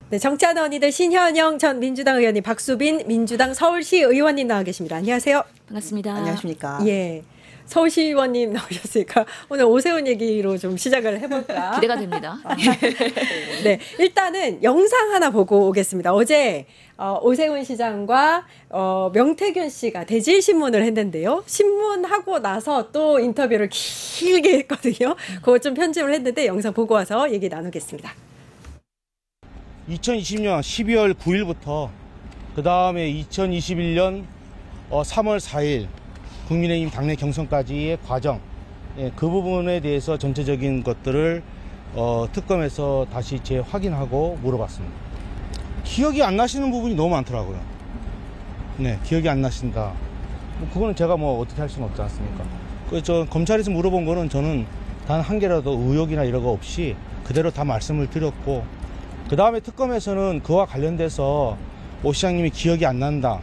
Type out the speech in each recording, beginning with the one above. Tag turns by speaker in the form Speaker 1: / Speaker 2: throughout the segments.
Speaker 1: 네, 정치하는 언니들 신현영 전 민주당 의원님, 박수빈 민주당 서울시 의원님 나와 계십니다. 안녕하세요.
Speaker 2: 반갑습니다.
Speaker 3: 안녕하십니까.
Speaker 1: 예. 서울시 의원님 나오셨으니까 오늘 오세훈 얘기로 좀 시작을 해볼까.
Speaker 2: 기대가 됩니다.
Speaker 1: 네, 일단은 영상 하나 보고 오겠습니다. 어제 오세훈 시장과 명태균 씨가 대질신문을 했는데요. 신문하고 나서 또 인터뷰를 길게 했거든요. 그거 좀 편집을 했는데 영상 보고 와서 얘기 나누겠습니다.
Speaker 4: 2020년 12월 9일부터 그 다음에 2021년 3월 4일 국민의힘 당내 경선까지의 과정, 그 부분에 대해서 전체적인 것들을 특검에서 다시 재확인하고 물어봤습니다. 기억이 안 나시는 부분이 너무 많더라고요. 네, 기억이 안 나신다. 그거는 제가 뭐 어떻게 할 수는 없지 않습니까? 검찰에서 물어본 거는 저는 단 한 개라도 의혹이나 이런 거 없이 그대로 다 말씀을 드렸고, 그 다음에 특검에서는 그와 관련돼서 오 시장님이 기억이 안 난다,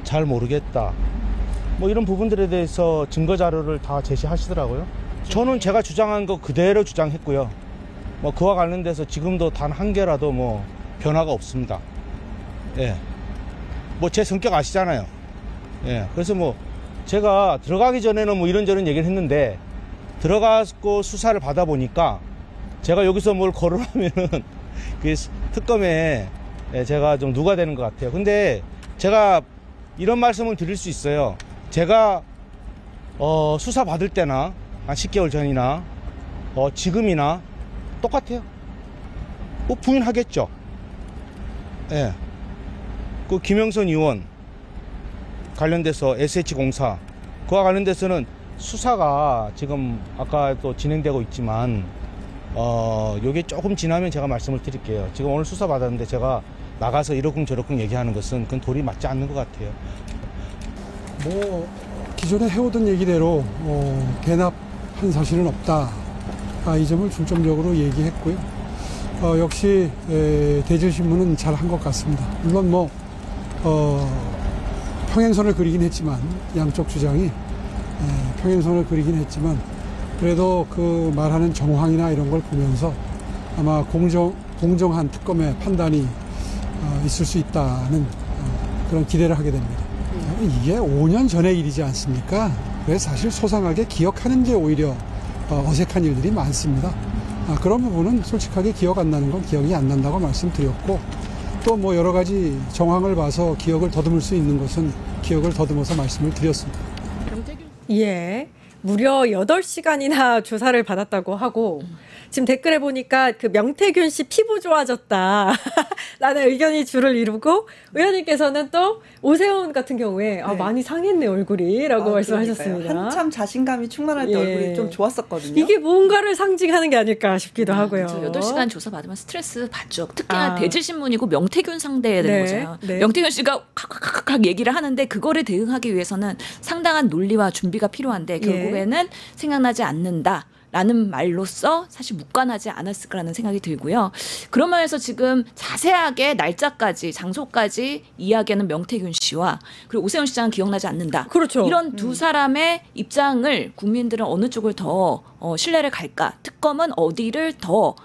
Speaker 4: 잘 모르겠다, 뭐 이런 부분들에 대해서 증거 자료를 다 제시하시더라고요. 저는 제가 주장한 거 그대로 주장했고요. 뭐 그와 관련돼서 지금도 단 한 개라도 뭐 변화가 없습니다. 예. 뭐 제 성격 아시잖아요. 예. 그래서 뭐 제가 들어가기 전에는 뭐 이런저런 얘기를 했는데, 들어가고 수사를 받아보니까 제가 여기서 뭘 거론하면은 그 특검에 제가 좀 누가 되는 것 같아요. 근데 제가 이런 말씀을 드릴 수 있어요. 제가 수사 받을 때나 한 10개월 전이나 지금이나 똑같아요. 뭐 부인하겠죠. 예. 그 김영선 의원 관련돼서 SH공사 그와 관련돼서는 수사가 지금 아까 또 진행되고 있지만 요게 조금 지나면 제가 말씀을 드릴게요. 지금 오늘 수사 받았는데 제가 나가서 이러쿵 저러쿵 얘기하는 것은 그건 도리 맞지 않는 것 같아요.
Speaker 5: 뭐 기존에 해오던 얘기대로 개납한 사실은 없다. 이 점을 중점적으로 얘기했고요. 역시 대질신문은 잘 한 것 같습니다. 물론 뭐 평행선을 그리긴 했지만, 양쪽 주장이 평행선을 그리긴 했지만, 그래도 그 말하는 정황이나 이런 걸 보면서 아마 공정한 특검의 판단이 있을 수 있다는 그런 기대를 하게 됩니다. 이게 5년 전의 일이지 않습니까? 그래서 사실 소상하게 기억하는 게 오히려 어색한 일들이 많습니다. 그런 부분은 솔직하게 기억 안 나는 건 기억이 안 난다고 말씀드렸고, 또 뭐 여러 가지 정황을 봐서 기억을 더듬을 수 있는 것은 기억을 더듬어서 말씀을 드렸습니다.
Speaker 1: 예. 무려 8시간이나 조사를 받았다고 하고, 지금 댓글에 보니까 그 명태균 씨 피부 좋아졌다 라는 의견이 주를 이루고, 의원님께서는 또 오세훈 같은 경우에
Speaker 3: 네.
Speaker 1: 많이 상했네 얼굴이 라고 말씀하셨습니다.
Speaker 3: 그러니까요. 한참 자신감이 충만할 때 얼굴이 좀 좋았었거든요.
Speaker 1: 이게 뭔가를 상징하는 게 아닐까 싶기도 하고요.
Speaker 2: 8시간 조사 받으면 스트레스 받죠. 특히나 대질신문이고 명태균 상대해야 되는 거잖아요.
Speaker 1: 네.
Speaker 2: 명태균 씨가 각각 얘기를 하는데 그거를 대응하기 위해서는 상당한 논리와 준비가 필요한데 결국에는 생각나지 않는다 라는 말로써 사실 묵관하지 않았을 거라는 생각이 들고요. 그런 면에서 지금 자세하게 날짜까지 장소까지 이야기하는 명태균 씨와 그리고 오세훈 시장은 기억나지 않는다.
Speaker 1: 그렇죠.
Speaker 2: 이런 두 사람의 입장을 국민들은 어느 쪽을 더 신뢰를 갈까? 특검은 어디를 더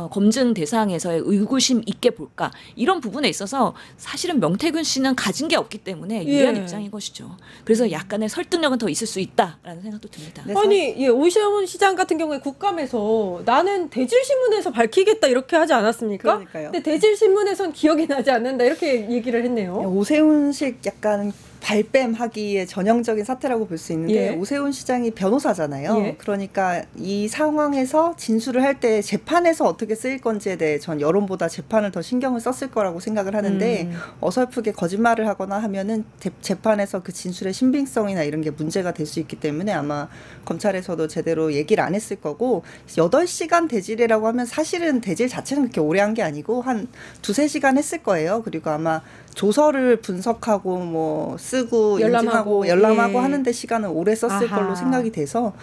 Speaker 2: 검증 대상에서의 의구심 있게 볼까? 이런 부분에 있어서 사실은 명태균 씨는 가진 게 없기 때문에 유리한 입장인 것이죠. 그래서 약간의 설득력은 더 있을 수 있다라는 생각도 듭니다.
Speaker 3: 네,
Speaker 1: 아니, 오세훈 시장 같은 경우에 국감에서 나는 대질신문에서 밝히겠다 이렇게 하지 않았습니까?
Speaker 3: 그러니까요.
Speaker 1: 근데 대질신문에선 기억이 나지 않는다 이렇게 얘기를 했네요.
Speaker 3: 오세훈식 약간 발뺌하기에 전형적인 사태라고 볼 수 있는 게, 오세훈 시장이 변호사잖아요. 그러니까 이 상황에서 진술을 할 때 재판에서 어떻게 쓰일 건지에 대해 전 여론보다 재판을 더 신경을 썼을 거라고 생각을 하는데, 어설프게 거짓말을 하거나 하면은 재판에서 그 진술의 신빙성이나 이런 게 문제가 될 수 있기 때문에 아마 검찰에서도 제대로 얘기를 안 했을 거고, 8시간 대질이라고 하면 사실은 대질 자체는 그렇게 오래 한 게 아니고 한 2-3시간 했을 거예요. 그리고 아마 조서를 분석하고 뭐 쓰고 인증하고 열람하고 하는데 시간을 오래 썼을 걸로 생각이 돼서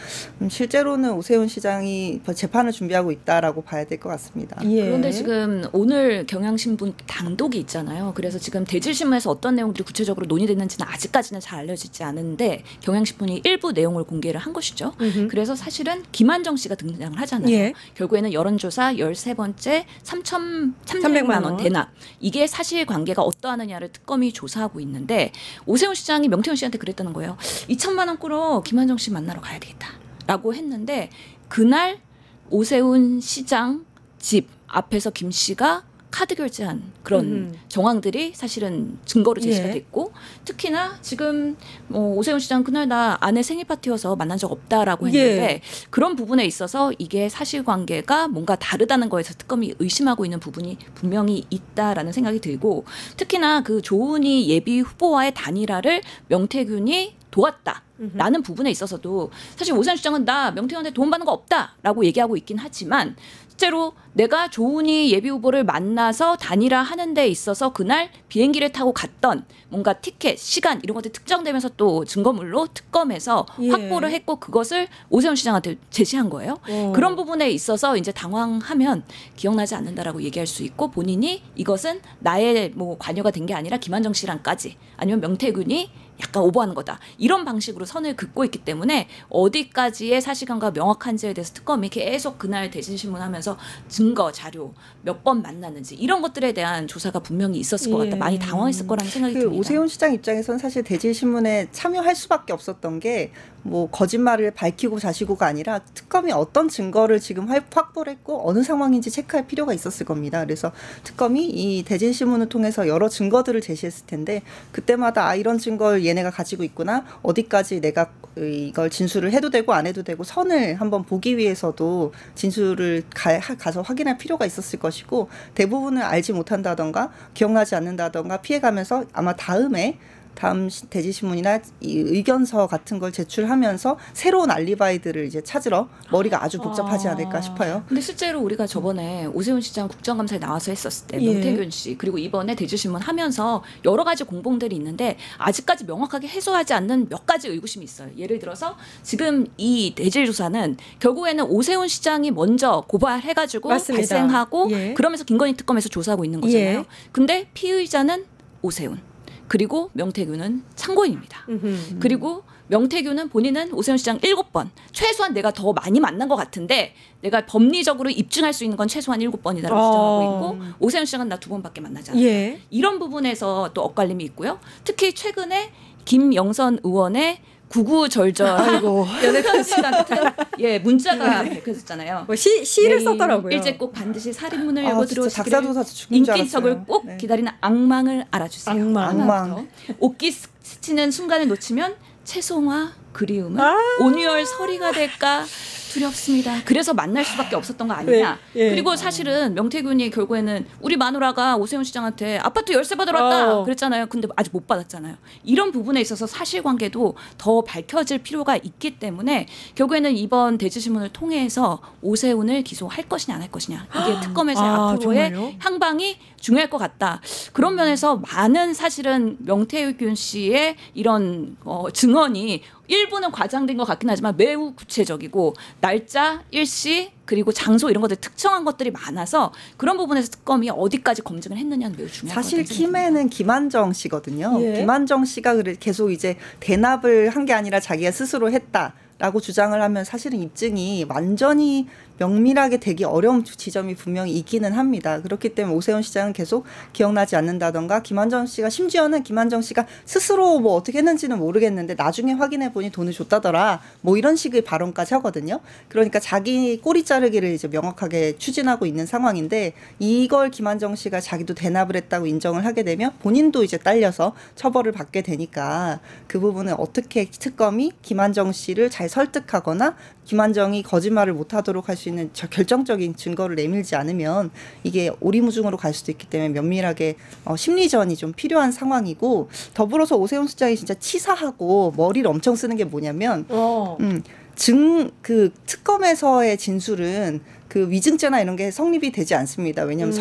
Speaker 3: 실제로는 오세훈 시장이 재판을 준비하고 있다라고 봐야 될 것 같습니다.
Speaker 2: 그런데 지금 오늘 경향신문 단독이 있잖아요. 그래서 지금 대질신문에서 어떤 내용들이 구체적으로 논의됐는지는 아직까지는 잘 알려지지 않은데 경향신문이 일부 내용을 공개를 한 것이죠. 그래서 사실은 김한정 씨가 등장을 하잖아요. 결국에는 여론조사 13번째 3,300만 원 대납. 이게 사실관계가 어떠하느냐를 특검이 조사하고 있는데 오세훈 시장이 명태균 씨한테 그랬다는 거예요. 2천만 원 꾸러 김한정 씨 만나러 가야 되겠다라고 했는데 그날 오세훈 시장 집 앞에서 김 씨가 카드 결제한 그런 정황들이 사실은 증거로 제시가 됐고 특히나 지금 오세훈 시장 그날 나 아내 생일 파티여서 만난 적 없다라고 했는데 그런 부분에 있어서 이게 사실관계가 뭔가 다르다는 거에서 특검이 의심하고 있는 부분이 분명히 있다라는 생각이 들고 특히나 그 조은희 예비 후보와의 단일화를 명태균이 도왔다. 라는 부분에 있어서도 사실 오세훈 시장은 나 명태균한테 도움받는 거 없다라고 얘기하고 있긴 하지만 실제로 내가 조은희 예비 후보를 만나서 단일화하는 데 있어서 그날 비행기를 타고 갔던 뭔가 티켓, 시간 이런 것들이 특정되면서 또 증거물로 특검에서 확보를 했고 그것을 오세훈 시장한테 제시한 거예요. 그런 부분에 있어서 이제 당황하면 기억나지 않는다라고 얘기할 수 있고 본인이 이것은 나의 뭐 관여가 된 게 아니라 김한정 씨랑까지 아니면 명태균이 약간 오버하는 거다. 이런 방식으로 선을 긋고 있기 때문에 어디까지의 사실관계가 명확한지에 대해서 특검이 계속 그날 대신신문하면서 증거, 자료 몇 번 만났는지 이런 것들에 대한 조사가 분명히 있었을 것 같다. 많이 당황했을 거라는 생각이 듭니다.
Speaker 3: 오세훈 시장 입장에서는 사실 대질신문에 참여할 수밖에 없었던 게 뭐 거짓말을 밝히고 자시고가 아니라 특검이 어떤 증거를 지금 확보를 했고 어느 상황인지 체크할 필요가 있었을 겁니다. 그래서 특검이 이 대질신문을 통해서 여러 증거들을 제시했을 텐데 그때마다 이런 증거를 얘네가 가지고 있구나. 어디까지 내가 이걸 진술을 해도 되고 안 해도 되고 선을 한번 보기 위해서도 진술을 가서 확인할 필요가 있었을 것이고 대부분을 알지 못한다던가 기억나지 않는다던가 피해가면서 아마 다음 대질신문이나 이 의견서 같은 걸 제출하면서 새로운 알리바이들을 이제 찾으러 머리가 아주 복잡하지 않을까 싶어요.
Speaker 2: 근데 실제로 우리가 저번에 오세훈 시장 국정감사에 나와서 했었을 때 명태균 씨 그리고 이번에 대질신문 하면서 여러 가지 공봉들이 있는데 아직까지 명확하게 해소하지 않는 몇 가지 의구심이 있어요. 예를 들어서 지금 이 대질조사는 결국에는 오세훈 시장이 먼저 고발해가지고 발생하고 그러면서 김건희 특검에서 조사하고 있는 거잖아요. 근데 피의자는 오세훈. 그리고 명태균은 참고인입니다. 그리고 명태균은 본인은 오세훈 시장 7번 최소한 내가 더 많이 만난 것 같은데 내가 법리적으로 입증할 수 있는 건 최소한 7번이다라고 주장하고 있고 오세훈 시장은 나 2번밖에 만나지 않았다. 이런 부분에서 또 엇갈림이 있고요. 특히 최근에 김영선 의원의 구구절절 연애편 시간에 문자가 밝혀졌잖아요.
Speaker 1: 시를 썼더라고요.
Speaker 2: 일제 꼭 반드시 살인문을 열고 들어오시기를
Speaker 3: 작사조사 죽는 줄
Speaker 2: 인기척을 꼭 기다리는 악망을 알아주세요.
Speaker 3: 악망.
Speaker 2: 옷깃 스치는 순간을 놓치면 채송화 그리움은 온유열 서리가 될까 두렵습니다. 그래서 만날 수밖에 없었던 거 아니냐. 그리고 사실은 명태균이 결국에는 우리 마누라가 오세훈 시장한테 아파트 열쇠 받으러 왔다 그랬잖아요. 근데 아직 못 받았잖아요. 이런 부분에 있어서 사실관계도 더 밝혀질 필요가 있기 때문에 결국에는 이번 대질신문을 통해서 오세훈을 기소할 것이냐 안 할 것이냐 이게 특검에서의 앞으로의 정말요? 향방이 중요할 것 같다. 그런 면에서 많은 사실은 명태균 씨의 이런 증언이 일부는 과장된 것 같긴 하지만 매우 구체적이고 날짜, 일시 그리고 장소 이런 것들 특정한 것들이 많아서 그런 부분에서 특검이 어디까지 검증을 했느냐는 매우 중요한 것 같아요.
Speaker 3: 사실 키맨은 김한정 씨거든요. 김한정 씨가 계속 이제 대납을 한 게 아니라 자기가 스스로 했다라고 주장을 하면 사실은 입증이 완전히 명밀하게 되기 어려운 지점이 분명히 있기는 합니다. 그렇기 때문에 오세훈 시장은 계속 기억나지 않는다던가 김한정 씨가 심지어는 김한정 씨가 스스로 뭐 어떻게 했는지는 모르겠는데 나중에 확인해 보니 돈을 줬다더라 뭐 이런 식의 발언까지 하거든요. 그러니까 자기 꼬리 자르기를 이제 명확하게 추진하고 있는 상황인데 이걸 김한정 씨가 자기도 대납을 했다고 인정을 하게 되면 본인도 이제 딸려서 처벌을 받게 되니까 그 부분은 어떻게 특검이 김한정 씨를 잘 설득하거나 김한정이 거짓말을 못하도록 할 수 있는 결정적인 증거를 내밀지 않으면 이게 오리무중으로 갈 수도 있기 때문에 면밀하게 심리전이 좀 필요한 상황이고 더불어서 오세훈 시장이 진짜 치사하고 머리를 엄청 쓰는 게 뭐냐면 그 특검에서의 진술은 그 위증죄나 이런 게 성립이 되지 않습니다. 왜냐하면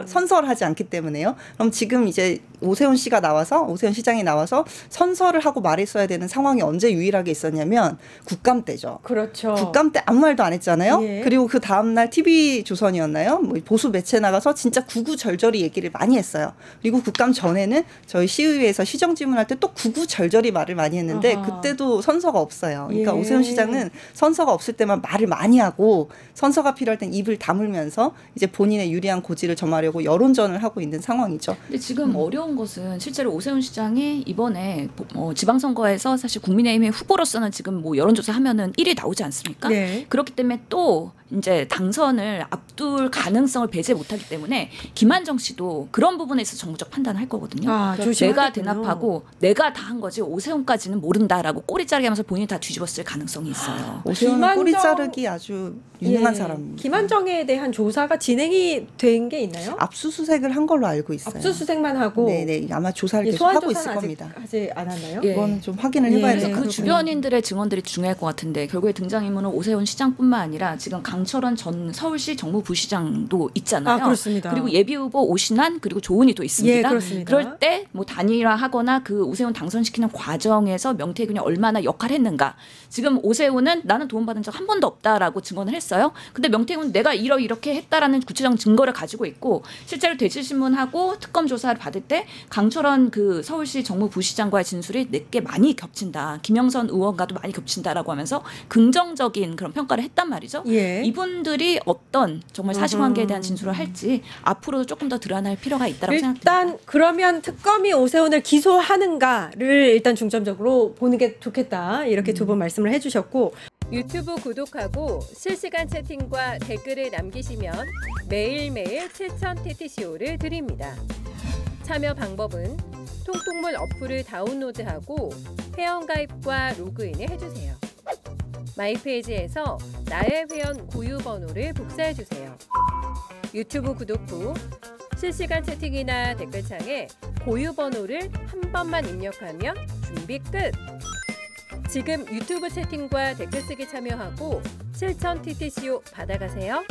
Speaker 3: 선서를 하지 않기 때문에요. 그럼 지금 이제 오세훈 시장이 나와서 선서를 하고 말했어야 되는 상황이 언제 유일하게 있었냐면 국감 때죠.
Speaker 1: 그렇죠.
Speaker 3: 국감 때 아무 말도 안 했잖아요.
Speaker 1: 예.
Speaker 3: 그리고 그 다음날 TV조선이었나요? 뭐 보수 매체 나가서 진짜 구구절절히 얘기를 많이 했어요. 그리고 국감 전에는 저희 시의회에서 시정질문할 때 또 구구절절히 말을 많이 했는데
Speaker 1: 아하.
Speaker 3: 그때도 선서가 없어요. 그러니까
Speaker 1: 예.
Speaker 3: 오세훈 시장은 선서가 없을 때만 말을 많이 하고 선서가 필요할 땐 입을 다물면서 이제 본인의 유리한 고지를 점하려고 여론전을 하고 있는 상황이죠.
Speaker 2: 근데 지금 어려운 것은 실제로 오세훈 시장이 이번에 지방선거에서 사실 국민의힘의 후보로서는 지금 뭐 여론조사 하면은 1위 나오지 않습니까?
Speaker 1: 네.
Speaker 2: 그렇기 때문에 또 이제 당선을 앞둘 가능성을 배제 못하기 때문에 김한정 씨도 그런 부분에 있어서 정무적 판단을 할 거거든요.
Speaker 1: 아,
Speaker 2: 내가
Speaker 1: 조심하겠군요.
Speaker 2: 대납하고 내가 다 한 거지 오세훈까지는 모른다라고 꼬리 자르기 하면서 본인이 다 뒤집었을 가능성이 있어요.
Speaker 3: 오세훈은 꼬리
Speaker 1: 김한정-
Speaker 3: 자르기 아주 유능한
Speaker 1: 예.
Speaker 3: 사람입니다.
Speaker 1: 김한정에 대한 조사가 진행이 된 게 있나요?
Speaker 3: 압수수색을 한 걸로 알고 있어요.
Speaker 1: 압수수색만 하고
Speaker 3: 네네 아마 조사를
Speaker 1: 예,
Speaker 3: 계속
Speaker 1: 소환
Speaker 3: 하고 있을
Speaker 1: 조사는 아직
Speaker 3: 겁니다.
Speaker 1: 하지 않았나요?
Speaker 2: 예.
Speaker 3: 그거는 좀 확인을
Speaker 1: 예.
Speaker 3: 해봐야
Speaker 2: 그래서
Speaker 3: 될 것
Speaker 2: 그
Speaker 3: 같아요.
Speaker 2: 주변인들의 증언들이 중요할 것 같은데 결국에 등장인물은 오세훈 시장뿐만 아니라 지금 강철원 전 서울시 정무부시장도 있잖아요.
Speaker 1: 아, 그렇습니다.
Speaker 2: 그리고 예비 후보 오신환 그리고 조은희도 있습니다.
Speaker 1: 예, 그렇습니다.
Speaker 2: 그럴 때 뭐 단일화하거나 그 오세훈 당선시키는 과정에서 명태균이 얼마나 역할을 했는가. 지금 오세훈은 나는 도움받은 적 한 번도 없다라고 증언을 했어요. 근데 명태균은 내가 이렇게 했다라는 구체적인 증거를 가지고 있고 실제로 대질신문하고 특검 조사를 받을 때 강철원 그 서울시 정무부시장과의 진술이 내게 많이 겹친다. 김영선 의원과도 많이 겹친다라고 하면서 긍정적인 그런 평가를 했단 말이죠.
Speaker 1: 예.
Speaker 2: 이분들이 어떤 정말 사실관계에 대한 진술을 할지 앞으로도 조금 더 드러날 필요가 있다고 생각합니다.
Speaker 1: 일단 그러면 특검이 오세훈을 기소하는가를 일단 중점적으로 보는 게 좋겠다. 이렇게 두 분 말씀을 해주셨고
Speaker 6: 유튜브 구독하고 실시간 채팅과 댓글을 남기시면 매일매일 7000TTCO를 드립니다. 참여 방법은 통통물 어플을 다운로드하고 회원가입과 로그인을 해주세요. 마이페이지에서 나의 회원 고유 번호를 복사해주세요. 유튜브 구독 후 실시간 채팅이나 댓글창에 고유 번호를 한 번만 입력하면 준비 끝! 지금 유튜브 채팅과 댓글 쓰기 참여하고 실천 TTCO 받아가세요.